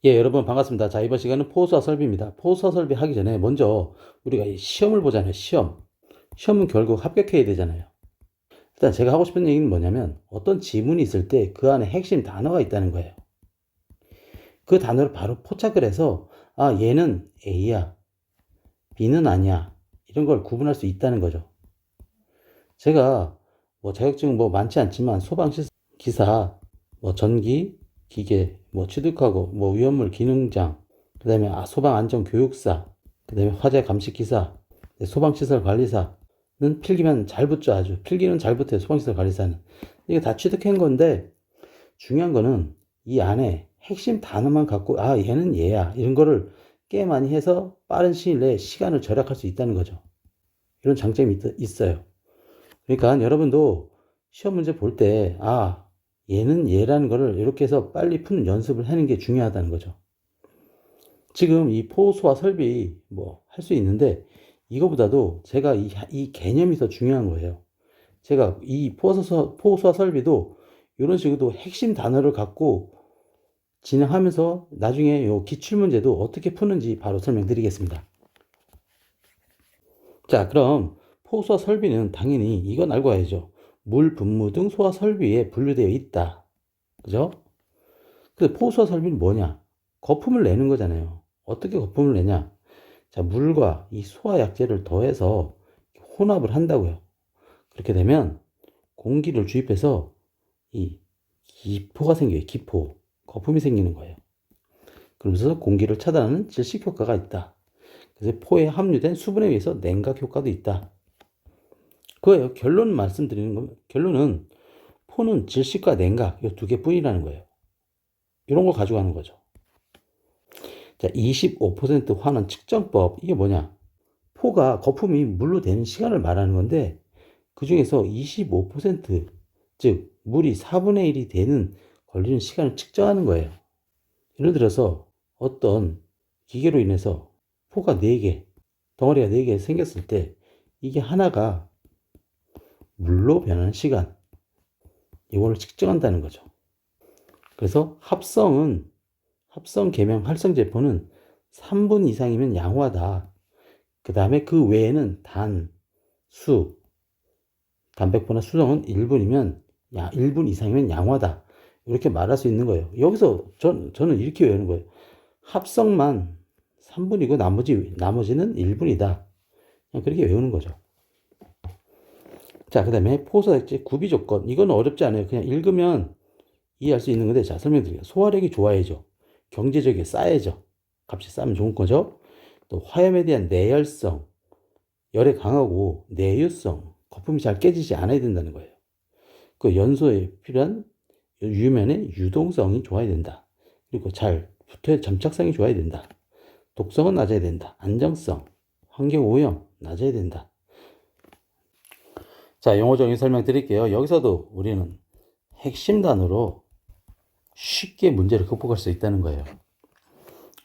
예, 여러분 반갑습니다. 자, 이번 시간은 포수와 설비입니다. 포수와 설비 하기 전에 먼저 우리가 이 시험을 보잖아요. 시험. 시험은 결국 합격해야 되잖아요. 일단 제가 하고 싶은 얘기는 뭐냐면 어떤 지문이 있을 때 그 안에 핵심 단어가 있다는 거예요. 그 단어를 바로 포착을 해서 아, 얘는 A야. B는 아니야. 이런 걸 구분할 수 있다는 거죠. 제가 자격증 많지 않지만 소방시설 기사, 전기, 기계, 취득하고 위험물 기능장, 그 다음에 소방안전교육사, 그 다음에 화재 감식기사, 소방시설 관리사는 필기만 잘 붙죠. 아주 필기는 잘 붙어요. 소방시설 관리사는 이게 다 취득한 건데 중요한 거는 이 안에 핵심 단어만 갖고 아, 얘는 얘야, 이런 거를 꽤 많이 해서 빠른 시일 내에 시간을 절약할 수 있다는 거죠. 이런 장점이 있어요. 그러니까 여러분도 시험 문제 볼 때 아, 얘는 얘라는 거를 이렇게 해서 빨리 푸는 연습을 하는 게 중요하다는 거죠. 지금 이 포수와 설비 할 수 있는데 이거보다도 제가 이 개념이 더 중요한 거예요. 제가 이 포수와 설비도 이런 식으로 핵심 단어를 갖고 진행하면서 나중에 요 기출문제도 어떻게 푸는지 바로 설명드리겠습니다. 자, 그럼 포수와 설비는 당연히 이건 알고 와야죠. 물, 분무 등 소화 설비에 분류되어 있다. 그죠? 근데 포수와 설비는 뭐냐? 거품을 내는 거잖아요. 어떻게 거품을 내냐? 자, 물과 이 소화약제를 더해서 혼합을 한다고요. 그렇게 되면 공기를 주입해서 이 기포가 생겨요. 기포. 거품이 생기는 거예요. 그러면서 공기를 차단하는 질식 효과가 있다. 그래서 포에 함유된 수분에 의해서 냉각 효과도 있다. 그거예요. 결론 말씀드리는 건 결론은 포는 질식과 냉각 이 두 개뿐이라는 거예요. 이런 걸 가져가는 거죠. 자, 25% 환원 측정법 이게 뭐냐? 포가 거품이 물로 되는 시간을 말하는 건데 그 중에서 25% 즉 물이 4분의 1이 되는 걸리는 시간을 측정하는 거예요. 예를 들어서 어떤 기계로 인해서 포가 4개, 덩어리가 4개 생겼을 때 이게 하나가 물로 변하는 시간, 이거를 측정한다는 거죠. 그래서 합성 계명 활성제포는 3분 이상이면 양호하다. 그 다음에 그 외에는 단, 수, 담백포나 수성은 1분 이상이면 양호하다. 이렇게 말할 수 있는 거예요. 여기서 저는 이렇게 외우는 거예요. 합성만 3분이고 나머지는 1분이다. 그냥 그렇게 외우는 거죠. 자, 그 다음에 포수액제 구비 조건. 이건 어렵지 않아요. 그냥 읽으면 이해할 수 있는 건데, 자, 설명드릴게요. 소화력이 좋아야죠. 경제적이 쌓야죠. 값이 싸면 좋은 거죠. 또 화염에 대한 내열성, 열에 강하고 내유성, 거품이 잘 깨지지 않아야 된다는 거예요. 그 연소에 필요한 유면의 유동성이 좋아야 된다. 그리고 잘 붙어야 점착성이 좋아야 된다. 독성은 낮아야 된다. 안정성, 환경 오염 낮아야 된다. 자, 용어 정의 설명드릴게요. 여기서도 우리는 핵심 단어로 쉽게 문제를 극복할 수 있다는 거예요.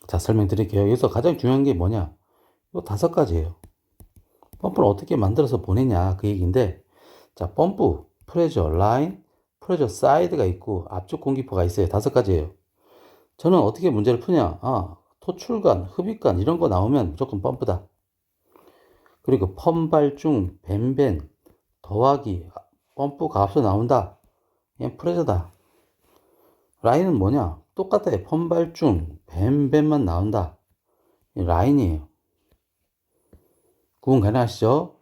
자, 설명드릴게요. 여기서 가장 중요한 게 뭐냐? 이거 5가지예요. 펌프를 어떻게 만들어서 보내냐 그 얘기인데, 자, 펌프, 프레저, 라인, 프레저 사이드가 있고 압축 공기포가 있어요. 5가지예요. 저는 어떻게 문제를 푸냐? 토출관, 흡입관 이런 거 나오면 무조건 펌프다. 그리고 펌발중, 벤벤, 더하기, 펌프가 앞서 나온다. 그냥 프레저다. 라인은 뭐냐? 똑같아요. 펌발중, 벤벤만 나온다. 라인이에요. 구분 가능하시죠?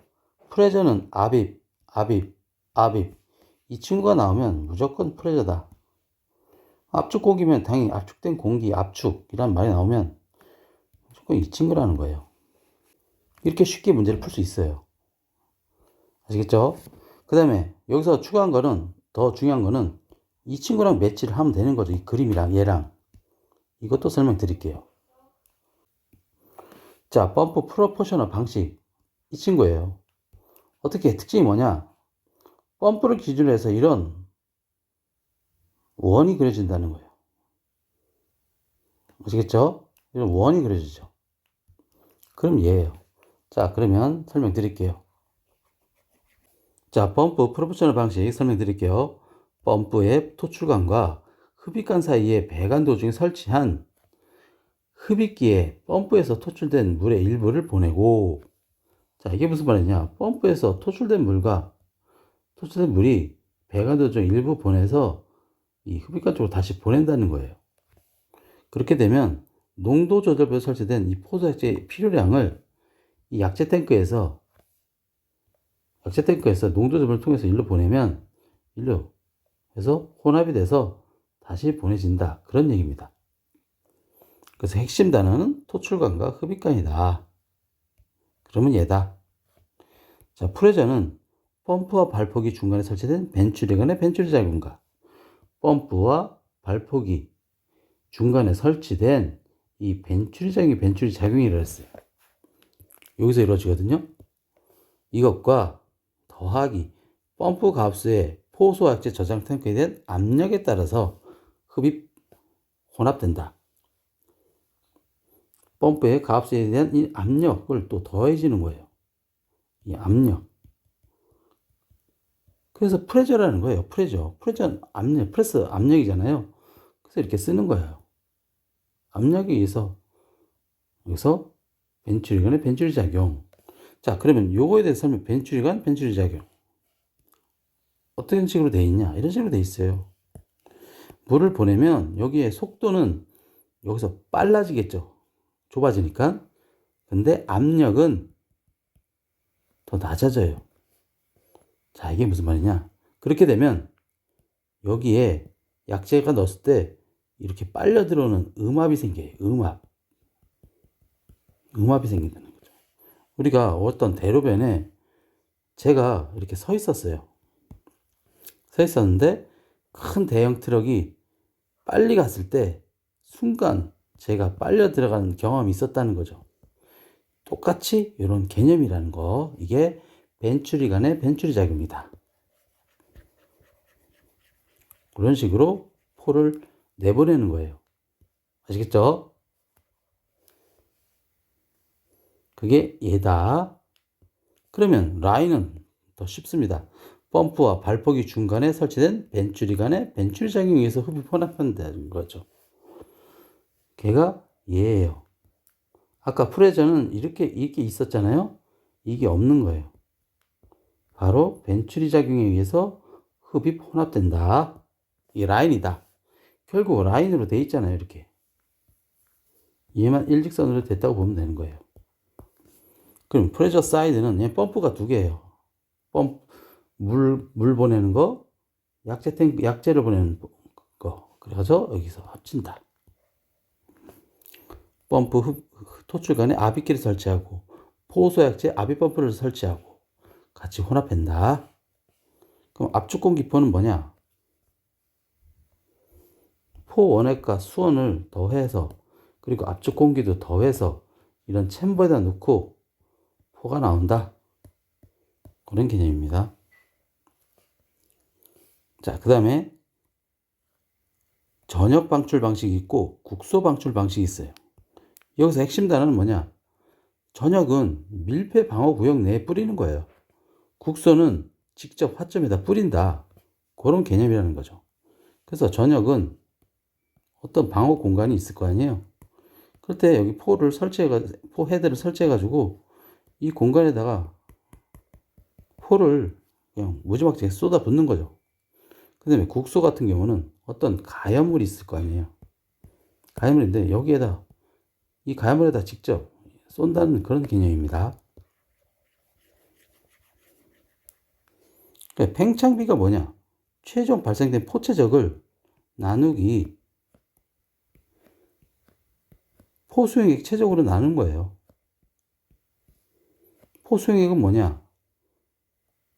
프레저는 압입, 압입, 압입. 이 친구가 나오면 무조건 프레저다. 압축 공기면 당연히 압축된 공기, 압축이란 말이 나오면 무조건 이 친구라는 거예요. 이렇게 쉽게 문제를 풀 수 있어요. 아시겠죠? 그 다음에 여기서 추가한 거는, 더 중요한 거는 이 친구랑 매치를 하면 되는 거죠. 이 그림이랑 얘랑. 이것도 설명드릴게요. 자, 펌프 프로포셔널 방식. 이 친구예요. 어떻게 특징이 뭐냐? 펌프를 기준으로 해서 이런 원이 그려진다는 거예요. 아시겠죠? 이런 원이 그려지죠. 그럼 얘예요. 자, 그러면 설명드릴게요. 자, 펌프 프로포셔널 방식 설명드릴게요. 펌프의 토출관과 흡입관 사이에 배관 도중에 설치한 흡입기에 펌프에서 토출된 물의 일부를 보내고, 자, 이게 무슨 말이냐? 펌프에서 토출된 물이 배관도 중 일부 보내서 이 흡입관 쪽으로 다시 보낸다는 거예요. 그렇게 되면 농도 조절부에 설치된 이 포도약제의 필요량을 이 약제 탱크에서 농도 조절을 통해서 일로 보내면 일로 해서 혼합이 돼서 다시 보내진다. 그런 얘기입니다. 그래서 핵심 단어는 토출관과 흡입관이다. 그러면 얘다. 자, 프레저는 펌프와 발포기 중간에 설치된 벤츄리관의 벤츄리 작용과 펌프와 발포기 중간에 설치된 이 벤츄리 작용이라고 했어요. 여기서 이루어지거든요. 이것과 더하기 펌프 가압수의 포소약제 저장 탱크에 대한 압력에 따라서 흡입 혼합된다. 펌프의 가압수에 대한 이 압력을 또 더해지는 거예요. 이 압력. 그래서 프레저라는 거예요. 프레저는 압력, 프레스 압력이잖아요. 그래서 이렇게 쓰는 거예요. 압력에 의해서 여기서 벤츄리관의 벤츄리 작용. 자, 그러면 요거에 대해서 설명, 벤츄리관, 벤츄리 작용. 어떤 식으로 돼 있냐? 이런 식으로 돼 있어요. 물을 보내면 여기에 속도는 여기서 빨라지겠죠. 좁아지니까. 근데 압력은 더 낮아져요. 자, 이게 무슨 말이냐? 그렇게 되면 여기에 약제가 넣었을 때 이렇게 빨려 들어오는 음압이 생겨요. 음압이 생긴다는 거죠. 우리가 어떤 대로변에 제가 이렇게 서 있었는데 큰 대형 트럭이 빨리 갔을 때 순간 제가 빨려 들어가는 경험이 있었다는 거죠. 똑같이 이런 개념이라는 거, 이게 벤츄리관의 벤츄리 작용이다. 그런 식으로 포를 내보내는 거예요. 아시겠죠? 그게 얘다. 그러면 라인은 더 쉽습니다. 펌프와 발포기 중간에 설치된 벤츄리관의 벤츄리 작용에 의해서 흡입 혼합한다는 거죠. 걔가 얘예요. 아까 프레저는 이렇게 있었잖아요. 이게 없는 거예요. 바로 벤츄리 작용에 의해서 흡입 혼합된다. 이 라인이다. 결국 라인으로 돼 있잖아요. 이렇게. 얘만 일직선으로 됐다고 보면 되는 거예요. 그럼 프레저 사이드는 얘 펌프가 두 개예요. 물 보내는 거, 약제를 보내는 거. 그래서 여기서 합친다. 펌프 토출관에 압입기를 설치하고 포소약제 압입 펌프를 설치하고 같이 혼합한다. 그럼 압축공기포는 뭐냐? 포 원액과 수온을 더해서, 그리고 압축공기도 더해서 이런 챔버에다 넣고 포가 나온다. 그런 개념입니다. 자, 그 다음에 전역 방출 방식이 있고 국소 방출 방식이 있어요. 여기서 핵심 단어는 뭐냐? 전역은 밀폐 방어 구역 내에 뿌리는 거예요. 국소는 직접 화점에다 뿌린다. 그런 개념이라는 거죠. 그래서 전역은 어떤 방어 공간이 있을 거 아니에요. 그럴 때 여기 포 헤드를 설치해가지고 이 공간에다가 포를 그냥 무지막지하게 쏟아 붓는 거죠. 그 다음에 국소 같은 경우는 어떤 가연물이 있을 거 아니에요. 가연물인데 여기에다, 이 가연물에다 직접 쏜다는 그런 개념입니다. 그러니까 팽창비가 뭐냐? 최종 발생된 포체적을 나누기 포수용액 최적으로 나눈 거예요. 포수용액은 뭐냐?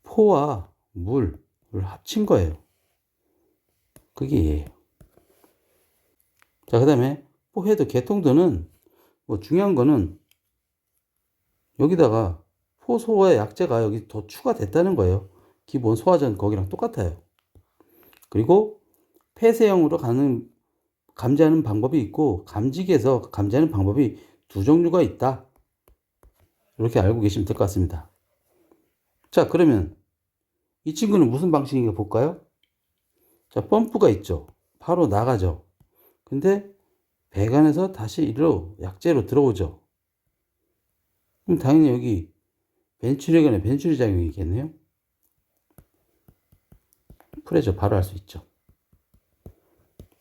포와 물을 합친 거예요. 그게 얘예요. 자, 그 다음에 포헤드 개통도는 뭐 중요한 거는 여기다가 포소와 약제가 여기 더 추가됐다는 거예요. 기본 소화전 거기랑 똑같아요. 그리고 폐쇄형으로 감지하는 방법이 있고 감지기에서 감지하는 방법이 두 종류가 있다. 이렇게 알고 계시면 될 것 같습니다. 자, 그러면 이 친구는 무슨 방식인가 볼까요? 자, 펌프가 있죠. 바로 나가죠. 근데 배관에서 다시 이리로 약재로 들어오죠. 그럼 당연히 여기 벤츄리관에 벤츄리 작용이 있겠네요. 프레저 바로 할 수 있죠.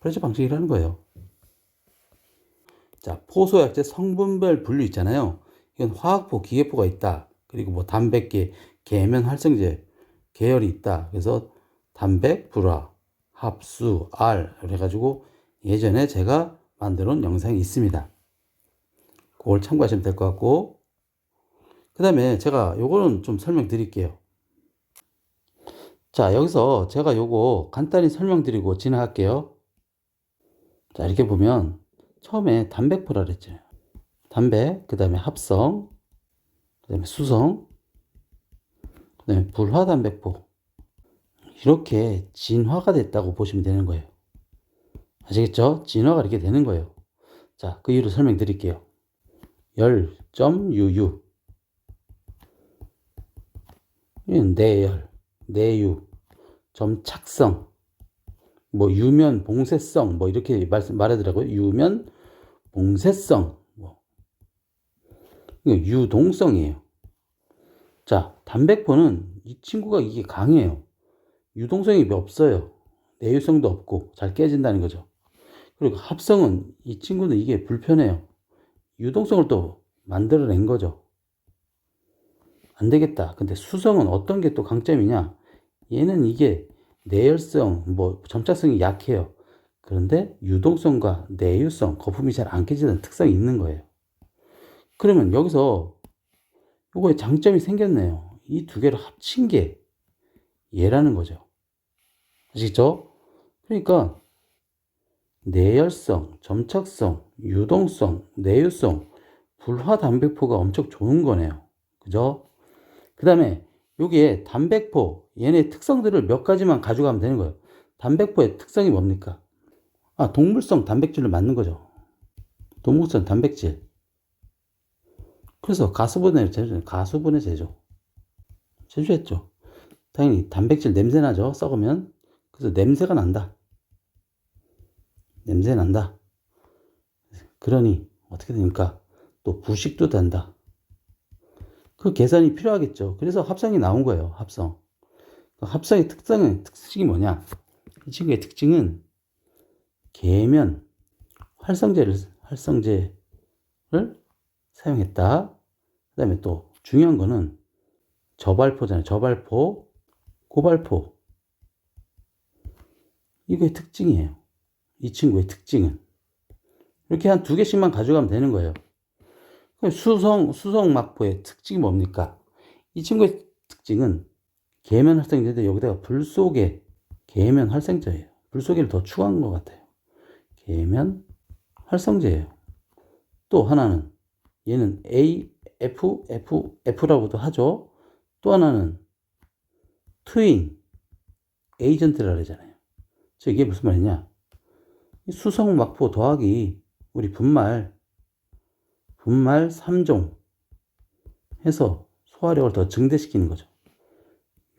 프레저 방식이라는 거예요. 자, 포소 약재 성분별 분류 있잖아요. 이건 화학포, 기계포가 있다. 그리고 뭐 단백계, 계면 활성제 계열이 있다. 그래서 단백, 불화, 합수, 알 그래가지고 예전에 제가 만들어 놓은 영상이 있습니다. 그걸 참고하시면 될 것 같고, 그 다음에 제가 요거는 좀 설명드릴게요. 자, 여기서 제가 요거 간단히 설명드리고 진행할게요. 자, 이렇게 보면 처음에 단백포라 그랬잖아요. 단백, 그 다음에 합성, 그 다음에 수성, 그 다음에 불화단백포. 이렇게 진화가 됐다고 보시면 되는 거예요. 아시겠죠? 진화가 이렇게 되는 거예요. 자, 그 이유를 설명드릴게요. 열.유유 내열, 내유, 점착성, 뭐 유면, 봉쇄성, 뭐 이렇게 말하더라고요. 유면, 봉쇄성, 뭐 유동성이에요. 자, 단백포는 이 친구가 이게 강해요. 유동성이 없어요. 내유성도 없고 잘 깨진다는 거죠. 그리고 합성은 이 친구는 이게 불편해요. 유동성을 또 만들어낸 거죠. 안 되겠다. 근데 수성은 어떤 게 또 강점이냐? 얘는 이게 내열성, 뭐 점착성이 약해요. 그런데 유동성과 내유성, 거품이 잘 안 깨지는 특성이 있는 거예요. 그러면 여기서 요거에 장점이 생겼네요. 이 두 개를 합친 게 얘라는 거죠. 아시겠죠? 그러니까 내열성, 점착성, 유동성, 내유성, 불화 단백포가 엄청 좋은 거네요. 그죠? 그 다음에 여기에 단백포, 얘네 특성들을 몇 가지만 가져가면 되는 거예요. 단백포의 특성이 뭡니까? 아, 동물성 단백질로 만든 거죠. 동물성 단백질. 그래서 가수분해 제조, 가수분해 제조. 제조했죠. 당연히 단백질 냄새 나죠. 썩으면. 그래서 냄새가 난다. 냄새 난다. 그러니 어떻게 됩니까? 또 부식도 된다. 그 계산이 필요하겠죠. 그래서 합성이 나온 거예요. 합성. 합성의 특징이 뭐냐? 이 친구의 특징은 계면 활성제를 사용했다. 그 다음에 또 중요한 거는 저발포잖아요. 저발포, 고발포. 이게 특징이에요. 이 친구의 특징은. 이렇게 한 두 개씩만 가져가면 되는 거예요. 수성막포의 특징이 뭡니까? 이 친구의 특징은 계면 활성제인데 여기다가 불 속에 계면 활성제예요. 불 속에를 더 추가한 것 같아요. 계면 활성제예요. 또 하나는 얘는 F라고도 하죠. 또 하나는 트윈 에이전트라 그러잖아요. 즉 이게 무슨 말이냐? 수성막포 더하기 우리 분말 3종 해서 소화력을 더 증대시키는 거죠.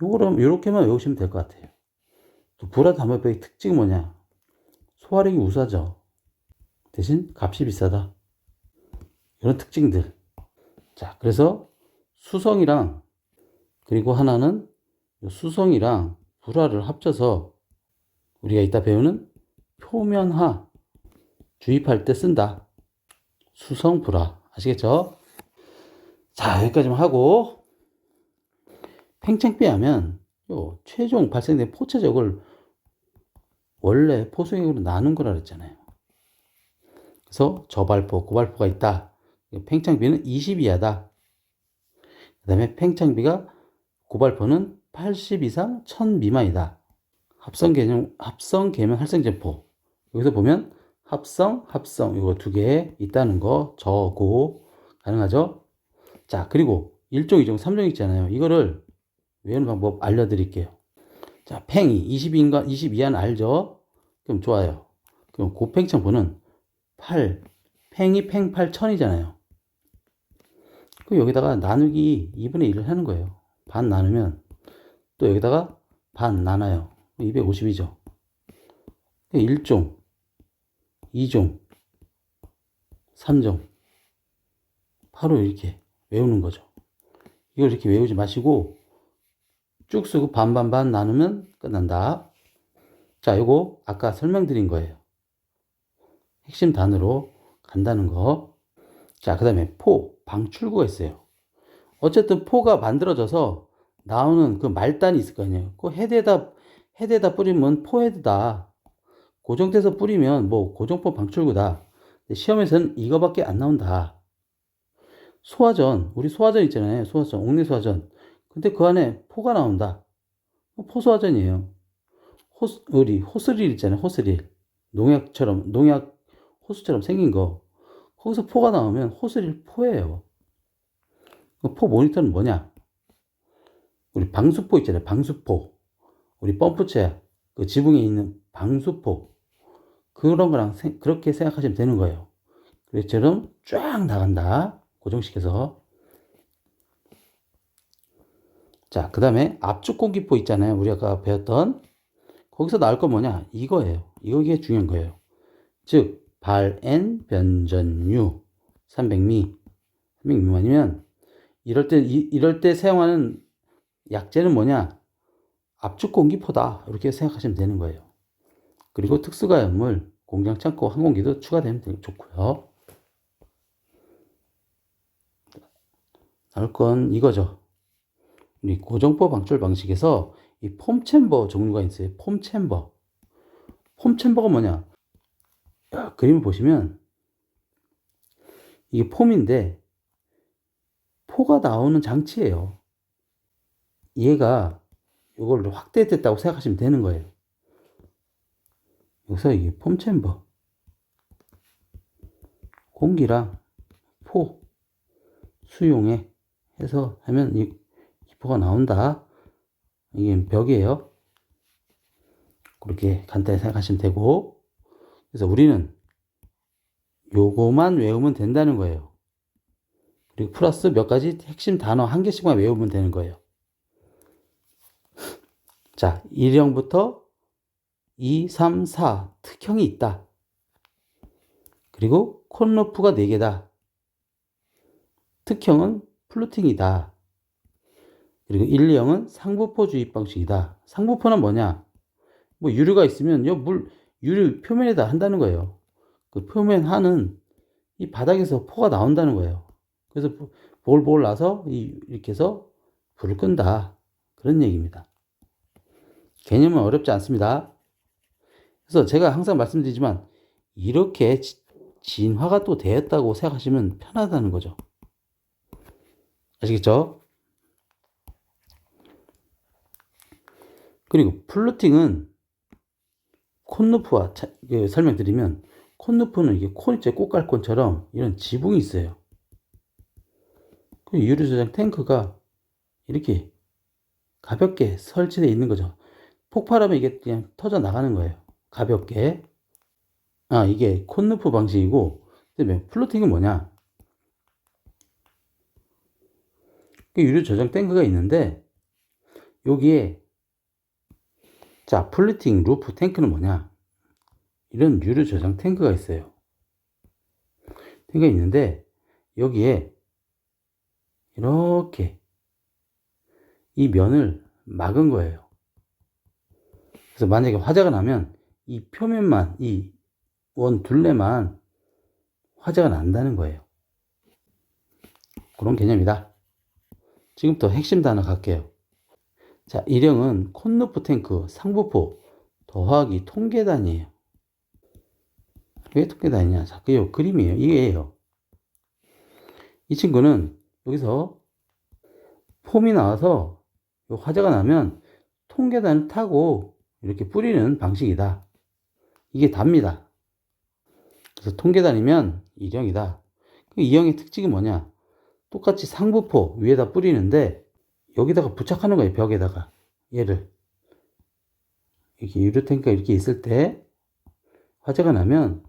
요렇게만 외우시면 될 것 같아요. 또 불화단백포의 특징이 뭐냐? 소화력이 우수하죠. 대신 값이 비싸다. 이런 특징들. 자, 그래서 수성이랑 그리고 하나는 수성이랑 불화를 합쳐서 우리가 이따 배우는 표면화 주입할 때 쓴다. 수성, 불화. 아시겠죠? 자, 여기까지만 하고 팽창비하면 요 최종 발생된 포체적을 원래 포수액으로 나눈 거라 그랬잖아요. 그래서 저발포, 고발포가 있다. 팽창비는 20 이하다. 그 다음에 팽창비가 고발포는 80 이상 1000 미만이다. 합성 계면 활성제포. 여기서 보면 합성, 이거 두 개 있다는 거 저고 가능하죠? 자, 그리고 1종, 2종, 3종 있잖아요. 이거를 외우는 방법 알려드릴게요. 자, 팽이 20 이하는 알죠? 그럼 좋아요. 그럼 고팽창포는 8, 팽이 8천이잖아요. 그럼 여기다가 나누기 2분의 1을 하는 거예요. 반 나누면 또 여기다가 반 나눠요. 250이죠. 1종, 2종, 3종. 바로 이렇게 외우는 거죠. 이걸 이렇게 외우지 마시고 쭉 쓰고 반반반 나누면 끝난다. 자, 요거 아까 설명드린 거예요. 핵심 단어로 간다는 거. 자, 그 다음에 방출구가 있어요. 어쨌든 포가 만들어져서 나오는 그 말단이 있을 거 아니에요. 그 헤드에다 뿌리면 포헤드다. 고정돼서 뿌리면 뭐 고정포 방출구다. 시험에서는 이거밖에 안 나온다. 소화전, 우리 소화전 있잖아요. 소화전, 옥내 소화전. 근데 그 안에 포가 나온다. 포소화전이에요. 우리 호스릴 있잖아요. 호스릴. 농약 호수처럼 생긴 거. 거기서 포가 나오면 호스릴 포예요. 포 모니터는 뭐냐? 우리 방수포 있잖아요. 방수포. 우리 펌프체, 그 지붕에 있는 방수포. 그런 거랑 그렇게 생각하시면 되는 거예요. 그래처럼 쫙 나간다. 고정시켜서. 자, 그 다음에 압축 공기포 있잖아요. 우리 아까 배웠던. 거기서 나올 건 뭐냐? 이거예요. 이게 중요한 거예요. 즉, 발N 변전류 300미. 300 미만이면 이럴 때 사용하는 약재는 뭐냐? 압축 공기포다. 이렇게 생각하시면 되는 거예요. 그리고 특수가염물, 공장 창고 항공기도 추가되면 좋고요. 나올 건 이거죠. 우리 고정포 방출 방식에서 이 폼챔버 종류가 있어요. 폼챔버. 폼챔버가 뭐냐? 그림을 보시면 이게 폼인데 포가 나오는 장치예요. 얘가 이걸 확대됐다고 생각하시면 되는 거예요. 여기서 이게 폼챔버. 공기랑 포 수용해 해서 하면 이 포가 나온다. 이게 벽이에요. 그렇게 간단히 생각하시면 되고, 그래서 우리는 요거만 외우면 된다는 거예요. 그리고 플러스 몇 가지 핵심 단어 한 개씩만 외우면 되는 거예요. 자, 1형부터 2, 3, 4 특형이 있다. 그리고 콘루프가 4개다. 특형은 플루팅이다. 그리고 1, 2형은 상부포 주입 방식이다. 상부포는 뭐냐? 뭐 유류가 있으면 유류 표면에다 한다는 거예요. 그 표면 하는 이 바닥에서 포가 나온다는 거예요. 그래서 볼볼 나서 이렇게 해서 불을 끈다. 그런 얘기입니다. 개념은 어렵지 않습니다. 그래서 제가 항상 말씀드리지만 이렇게 진화가 또 되었다고 생각하시면 편하다는 거죠. 아시겠죠? 그리고 플루팅은 콘루프와 설명드리면 콘루프는 이게 꽃갈콘처럼 이런 지붕이 있어요. 그 유류 저장 탱크가 이렇게 가볍게 설치되어 있는 거죠. 폭발하면 이게 그냥 터져 나가는 거예요. 가볍게. 이게 콘루프 방식이고, 그다음에 플루팅은 뭐냐? 유류 저장 탱크가 있는데 여기에 자, 플루팅 루프 탱크는 뭐냐? 이런 유류 저장 탱크가 있어요. 탱크가 있는데 여기에 이렇게 이 면을 막은 거예요. 그래서 만약에 화재가 나면 이 표면만, 이 원 둘레만 화재가 난다는 거예요. 그런 개념이다. 지금부터 핵심 단어 갈게요. 자, 1형은 콘루프 탱크 상부포 더하기 통계단이에요. 왜 통계단이냐? 자, 그 그림이에요. 이게예요. 이 친구는 여기서 폼이 나와서 화재가 나면 통계단을 타고 이렇게 뿌리는 방식이다. 이게 답니다. 그래서 통계단이면 1형이다. 2형의 특징이 뭐냐? 똑같이 상부포 위에다 뿌리는데 여기다가 부착하는 거예요. 벽에다가 얘를 이렇게 유류 탱크가 이렇게 있을 때 화재가 나면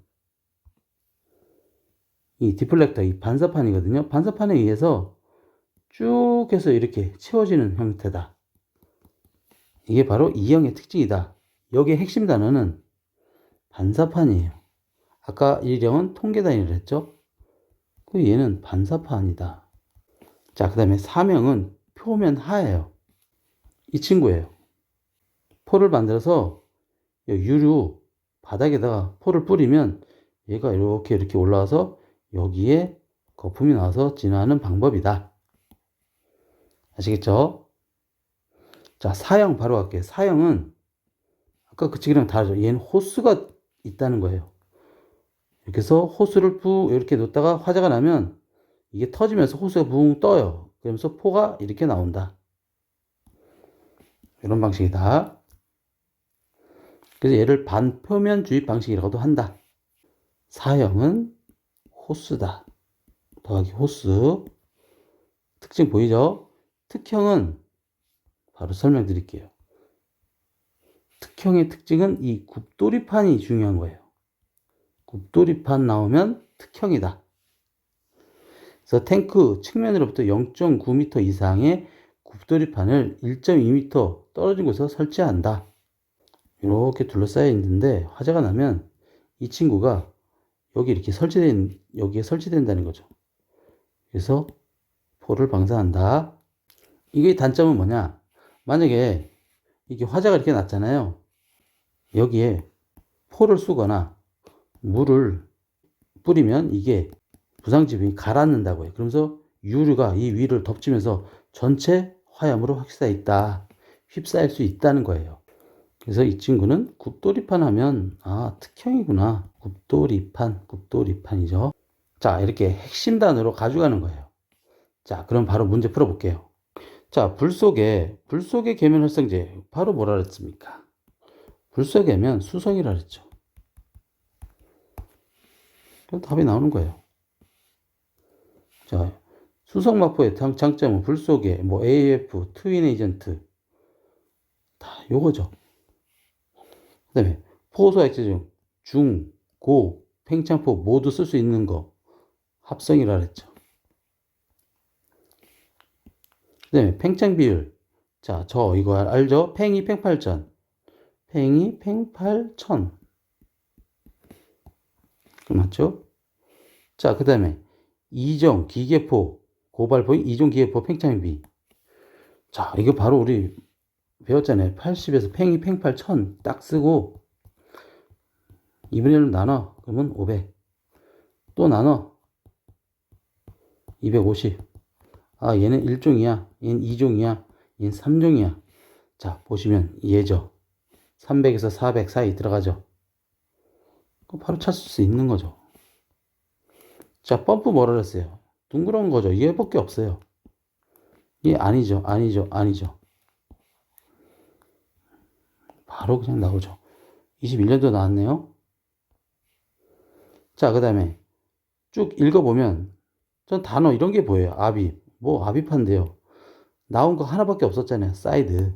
이 디플렉터, 이 반사판이거든요. 반사판에 의해서 쭉 해서 이렇게 채워지는 형태다. 이게 바로 2형의 특징이다. 여기에 핵심 단어는 반사판이에요. 아까 1형은 통계단이라 했죠. 그 얘는 반사판이다. 자, 그 다음에 사명은 표면 하예요. 이 친구예요. 포를 만들어서 유류 바닥에다가 포를 뿌리면 얘가 이렇게 올라와서 여기에 거품이 나와서 진화하는 방법이다. 아시겠죠? 자, 사형 바로 갈게요. 사형은 아까 그 칙이랑 다르죠. 얘는 호스가 있다는 거예요. 이렇게 해서 호스를 이렇게 놓다가 화재가 나면 이게 터지면서 호스가 붕 떠요. 그러면서 포가 이렇게 나온다. 이런 방식이다. 그래서 얘를 반표면 주입 방식이라고도 한다. 사형은 호스다. 더하기 호스. 특징 보이죠? 특형은 바로 설명드릴게요. 특형의 특징은 이 굽돌이판이 중요한 거예요. 굽돌이판 나오면 특형이다. 그래서 탱크 측면으로부터 0.9m 이상의 굽돌이판을 1.2m 떨어진 곳에서 설치한다. 이렇게 둘러싸여 있는데 화재가 나면 이 친구가 여기에 설치된다는 거죠. 그래서 포를 방사한다. 이게 단점은 뭐냐? 만약에 이게 화재가 이렇게 났잖아요. 여기에 포를 쏘거나 물을 뿌리면 이게 부상지붕이 가라앉는다고 해요. 그러면서 유류가 이 위를 덮치면서 전체 화염으로 휩싸일 수 있다는 거예요. 그래서 이 친구는 굽돌이판 하면 특형이구나. 굽돌이판이죠. 자, 이렇게 핵심 단어로 가져가는 거예요. 자, 그럼 바로 문제 풀어볼게요. 자, 불 속의 계면 활성제 바로 뭐라 그랬습니까? 불 속의 계면 수성이라 그랬죠. 그럼 답이 나오는 거예요. 자, 수성마포의 장점은 불 속에 AF, 트윈 에이전트 다 요거죠. 그 다음에 포소 액체 중 중, 고, 팽창포 모두 쓸 수 있는 거 합성이라 그랬죠. 그 다음에 팽창 비율. 자, 이거 알죠? 팽이 팽팔천. 맞죠? 자, 그 다음에 이종 기계포 고발포인 이종 기계포 팽창비. 자, 이거 바로 우리 배웠잖아요. 80에서 팽이 팽팔천 딱 쓰고 2분의 1로 나눠. 그러면 500. 또 나눠. 250. 얘는 1종이야. 얘는 2종이야. 얘는 3종이야. 자, 보시면 얘죠. 300에서 400 사이 들어가죠. 바로 찾을 수 있는 거죠. 자, 펌프 뭐라 그랬어요? 둥그런 거죠. 얘밖에 없어요. 얘 아니죠. 바로 그냥 나오죠. 21년도 나왔네요. 자, 그 다음에 쭉 읽어보면 전 단어 이런 게 보여요. 아빕. 아빕한데요. 나온 거 하나밖에 없었잖아요. 사이드.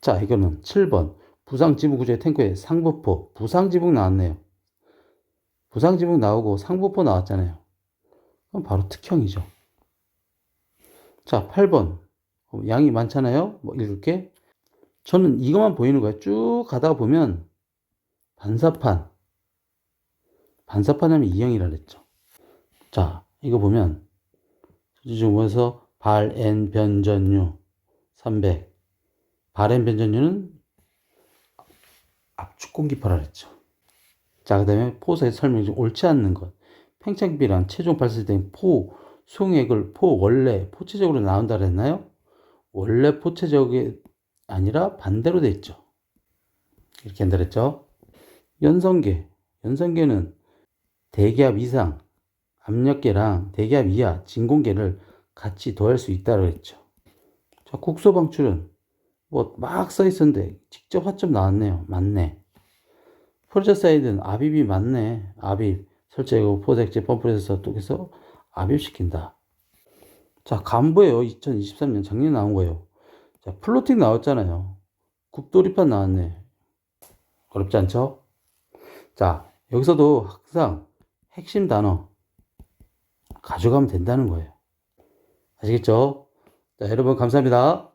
자, 이거는 7번. 부상지붕 구조의 탱크에 상부포. 부상지붕 나왔네요. 부상지붕 나오고 상부포 나왔잖아요. 그럼 바로 특형이죠. 자, 8번. 양이 많잖아요. 읽을게. 저는 이것만 보이는 거예요. 쭉 가다가 보면 반사판 하면 이형이라 그랬죠. 자, 이거 보면 중에서 발엔 변전류 300. 발엔 변전류는 압축 공기포라 그랬죠. 자, 그 다음에 포소의 설명 중 옳지 않는 것. 팽창비랑 최종 발생된 포 수용액을 원래 포체적으로 나온다 그랬나요? 원래 포체적이 아니라 반대로 돼 있죠. 이렇게 한다 그랬죠. 연성계는 대기압 이상 압력계랑 대기압 이하 진공계를 같이 더할 수 있다고 했죠. 자, 국소 방출은 막 써 있었는데 직접 화점 나왔네요. 맞네. 포르자사이드는 아빕이 맞네. 아빕 설치하고 포색제 펌프에서 또해서 아빕시킨다. 자, 간보예요. 2023년 작년에 나온 거예요. 자, 플로팅 나왔잖아요. 굽돌이판 나왔네. 어렵지 않죠? 자, 여기서도 항상 핵심 단어 가져가면 된다는 거예요. 아시겠죠? 자, 여러분 감사합니다.